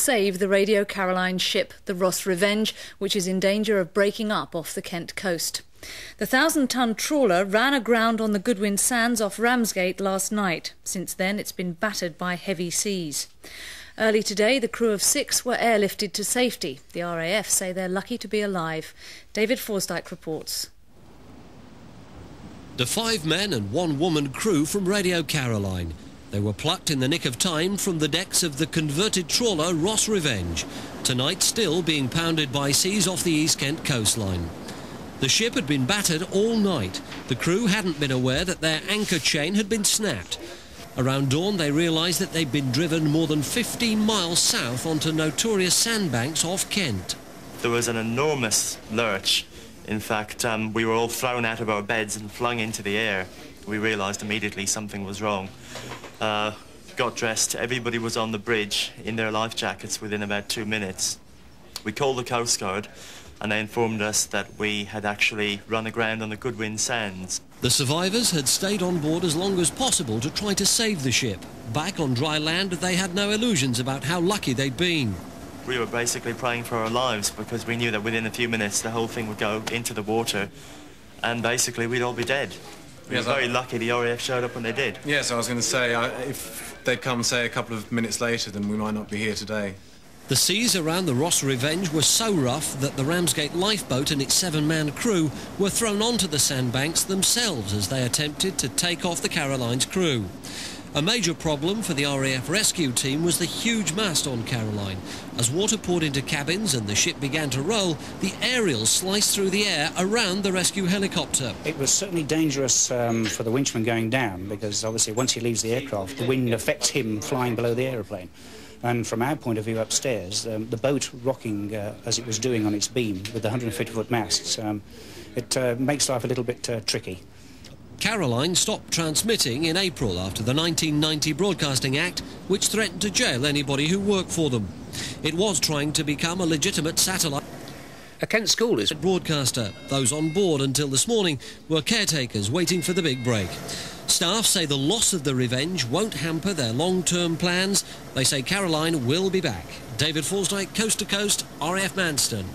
save the Radio Caroline ship, the Ross Revenge, which is in danger of breaking up off the Kent coast. The 1,000-ton trawler ran aground on the Goodwin Sands off Ramsgate last night. Since then, it's been battered by heavy seas. Early today, the crew of 6 were airlifted to safety. The RAF say they're lucky to be alive. David Forsdyke reports. The 5 men and 1 woman crew from Radio Caroline. They were plucked in the nick of time from the decks of the converted trawler Ross Revenge, tonight still being pounded by seas off the East Kent coastline. The ship had been battered all night. The crew hadn't been aware that their anchor chain had been snapped. Around dawn they realised that they'd been driven more than 15 miles south onto notorious sandbanks off Kent. There was an enormous lurch. In fact, we were all thrown out of our beds and flung into the air. We realised immediately something was wrong. Got dressed, everybody was on the bridge in their life jackets within about 2 minutes. We called the Coast Guard and they informed us that we had actually run aground on the Goodwin Sands. The survivors had stayed on board as long as possible to try to save the ship. Back on dry land, they had no illusions about how lucky they'd been. We were basically praying for our lives because we knew that within a few minutes the whole thing would go into the water and basically we'd all be dead. We were very lucky the RAF showed up when they did. Yes, I was going to say, if they'd come, say, a couple of minutes later, then we might not be here today. The seas around the Ross Revenge were so rough that the Ramsgate lifeboat and its 7-man crew were thrown onto the sandbanks themselves as they attempted to take off the Caroline's crew. A major problem for the RAF rescue team was the huge mast on Caroline. As water poured into cabins and the ship began to roll, the aerials sliced through the air around the rescue helicopter. It was certainly dangerous for the winchman going down because obviously once he leaves the aircraft, the wind affects him flying below the aeroplane. And from our point of view upstairs, the boat rocking as it was doing on its beam with the 150-foot masts, it makes life a little bit tricky. Caroline stopped transmitting in April after the 1990 Broadcasting Act, which threatened to jail anybody who worked for them. It was trying to become a legitimate satellite Kent school is broadcaster. Those on board until this morning were caretakers waiting for the big break. Staff say the loss of the Revenge won't hamper their long-term plans. They say Caroline will be back. David Forsdyke, Coast to Coast, RAF Manston.